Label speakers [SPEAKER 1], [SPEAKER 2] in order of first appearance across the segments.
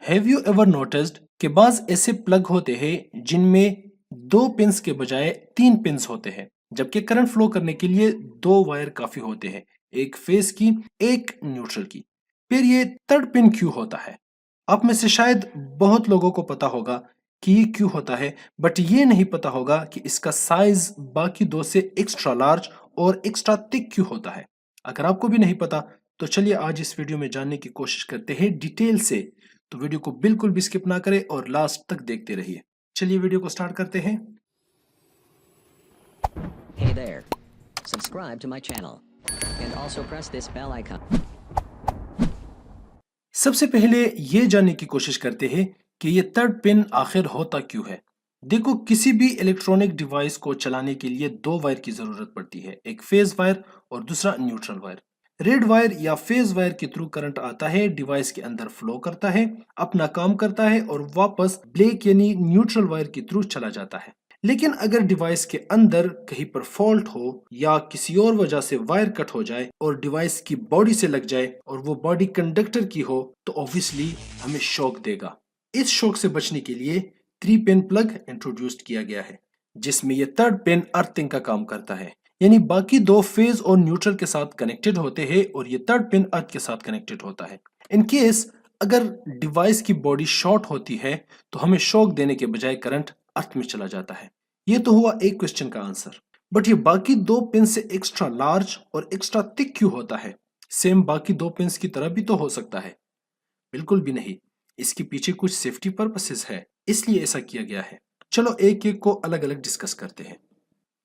[SPEAKER 1] Have you ever noticed कि बाज ऐसे प्लग होते हैं जिनमें दो पिंस के बजाय तीन पिंस होते हैं, जबकि करंट फ्लो करने के लिए दो वायर काफी होते हैं, एक फेस की, एक न्यूट्रल की। फिर ये थर्ड पिन क्यों होता है? आप में से शायद बहुत लोगों को पता होगा कि ये क्यों होता है, बट ये नहीं पता होगा कि इसका साइज बाकी दो से एक्स्ट्रा लार्ज और एक्स्ट्रा थिक क्यों होता है। अगर आपको भी नहीं पता तो चलिए आज इस वीडियो में जानने की कोशिश करते हैं डिटेल से। तो वीडियो को बिल्कुल भी स्किप ना करें और लास्ट तक देखते रहिए। चलिए वीडियो को स्टार्ट करते हैं।
[SPEAKER 2] Hey there. Subscribe to my channel and also press this bell icon.
[SPEAKER 1] सबसे पहले ये जानने की कोशिश करते हैं कि ये थर्ड पिन आखिर होता क्यों है। देखो, किसी भी इलेक्ट्रॉनिक डिवाइस को चलाने के लिए दो वायर की जरूरत पड़ती है, एक फेज वायर और दूसरा न्यूट्रल वायर। रेड वायर या फेज वायर के थ्रू करंट आता है, डिवाइस के अंदर फ्लो करता है, अपना काम करता है और वापस ब्लैक यानी न्यूट्रल वायर के थ्रू चला जाता है। लेकिन अगर डिवाइस के अंदर कहीं पर फॉल्ट हो या किसी और वजह से वायर कट हो जाए और डिवाइस की बॉडी से लग जाए और वो बॉडी कंडक्टर की हो तो ऑब्वियसली हमें शॉक देगा। इस शॉक से बचने के लिए थ्री पिन प्लग इंट्रोड्यूस किया गया है, जिसमें ये थर्ड पिन अर्थिंग का काम करता है, यानी बाकी दो फेज और न्यूट्रल के साथ कनेक्टेड होते हैं और ये थर्ड पिन अर्थ के साथ कनेक्टेड होता है। इन केस अगर डिवाइस की बॉडी शॉर्ट होती है तो हमें शॉक देने के बजाय करंट अर्थ में चला जाता है। ये तो हुआ एक क्वेश्चन का आंसर, बट ये बाकी दो पिन से एक्स्ट्रा लार्ज और एक्स्ट्रा थिक क्यों होता है? सेम बाकी दो पिंस की तरह भी तो हो सकता है। बिल्कुल भी नहीं, इसके पीछे कुछ सेफ्टी पर्पसेस है, इसलिए ऐसा किया गया है। चलो एक एक को अलग अलग डिस्कस करते हैं।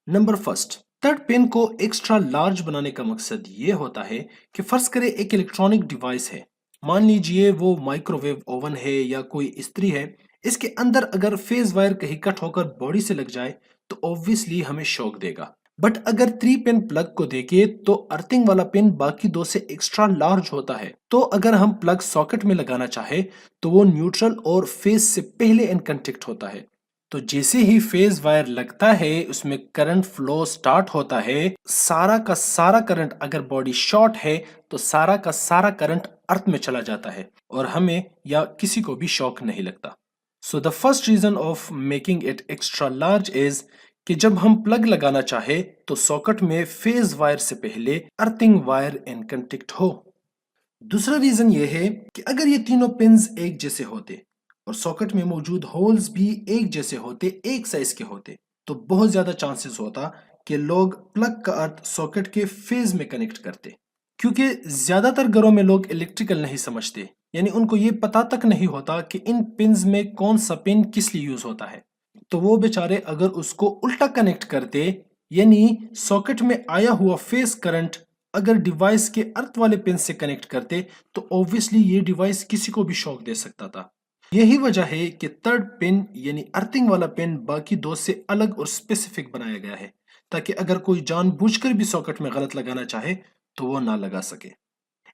[SPEAKER 1] नंबर फर्स्ट, थर्ड पिन को एक्स्ट्रा लार्ज बनाने का मकसद ये होता है कि फर्ज करें एक इलेक्ट्रॉनिक डिवाइस है, मान लीजिए वो माइक्रोवेव ओवन है या कोई इस्त्री है। इसके अंदर अगर फेज वायर कहीं कट होकर बॉडी से लग जाए तो ऑब्वियसली हमें शॉक देगा। बट अगर थ्री पिन प्लग को देखें तो अर्थिंग वाला पिन बाकी दो से एक्स्ट्रा लार्ज होता है, तो अगर हम प्लग सॉकेट में लगाना चाहे तो वो न्यूट्रल और फेज से पहले इन कांटेक्ट होता है। तो जैसे ही फेज वायर लगता है उसमें करंट फ्लो स्टार्ट होता है। सारा का सारा करंट, अगर बॉडी शॉर्ट है तो सारा का सारा करंट अर्थ में चला जाता है और हमें या किसी को भी शॉक नहीं लगता। So the first reason of making it extra large is कि जब हम प्लग लगाना चाहे तो सॉकेट में फेज वायर से पहले अर्थिंग वायर इन कांटेक्ट हो। दूसरा रीजन ये है कि अगर ये तीनों पिंस एक जैसे होते और सॉकेट में मौजूद होल्स भी एक जैसे होते, एक साइज के होते, तो बहुत ज्यादा चांसेस होता कि लोग प्लग का अर्थ सॉकेट के फेज में कनेक्ट करते। क्योंकि ज्यादातर घरों में लोग इलेक्ट्रिकल नहीं समझते, यानी उनको ये पता तक नहीं होता कि इन पिंस में कौन सा पिन किस लिए यूज होता है। तो वो बेचारे अगर उसको उल्टा कनेक्ट करते, यानी सॉकेट में आया हुआ फेज करंट अगर डिवाइस के अर्थ वाले पिन से कनेक्ट करते, तो ऑब्वियसली ये डिवाइस किसी को भी शॉक दे सकता था। यही वजह है कि थर्ड पिन यानी अर्थिंग वाला पिन बाकी दो से अलग और स्पेसिफिक बनाया गया है, ताकि अगर कोई जानबूझकर भी सॉकेट में गलत लगाना चाहे तो वो ना लगा सके।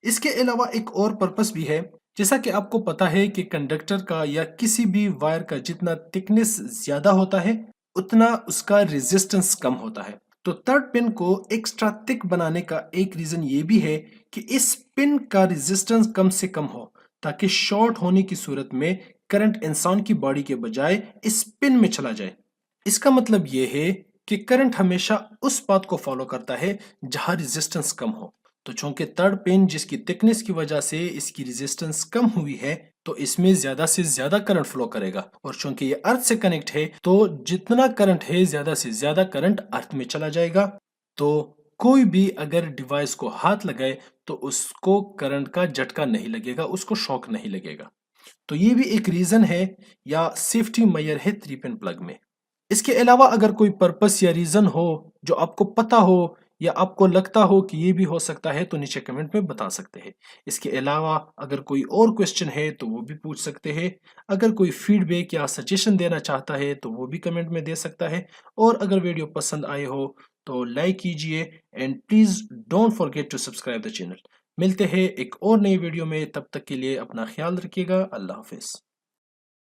[SPEAKER 1] इसके अलावा एक और पर्पस भी है। जैसा कि आपको पता है कि कंडक्टर का या किसी भी वायर का जितना थिकनेस ज्यादा होता है उतना उसका रेजिस्टेंस कम होता है। तो थर्ड पिन को एक्स्ट्रा थिक बनाने का एक रीजन ये भी है कि इस पिन का रेजिस्टेंस कम से कम हो, ताकि शॉर्ट होने की सूरत में करंट इंसान की बॉडी के बजाय इस पिन में चला जाए। इसका मतलब ये है कि करंट हमेशा उस पाथ को फॉलो करता है जहां रेजिस्टेंस कम हो। तो चूंकि थर्ड पिन जिसकी थिकनेस की वजह से इसकी रेजिस्टेंस कम हुई है, तो इसमें ज्यादा से ज्यादा करंट फ्लो करेगा, और चूंकि ये अर्थ से कनेक्ट है तो जितना करंट है ज्यादा से ज्यादा करंट अर्थ में चला जाएगा। तो कोई भी अगर डिवाइस को हाथ लगाए तो उसको करंट का झटका नहीं लगेगा, उसको शॉक नहीं लगेगा। तो ये भी एक रीजन है या सेफ्टी मेजर है थ्री पिन प्लग में। इसके अलावा अगर कोई पर्पस या रीजन हो जो आपको पता हो या आपको लगता हो कि ये भी हो सकता है तो नीचे कमेंट में बता सकते हैं। इसके अलावा अगर कोई और क्वेश्चन है तो वो भी पूछ सकते हैं। अगर कोई फीडबैक या सजेशन देना चाहता है तो वो भी कमेंट में दे सकता है। और अगर वीडियो पसंद आए हो तो लाइक कीजिए and please don't forget to subscribe the channel. मिलते हैं एक और नई वीडियो में, तब तक के लिए अपना ख्याल रखिएगा। अल्लाह हाफिज।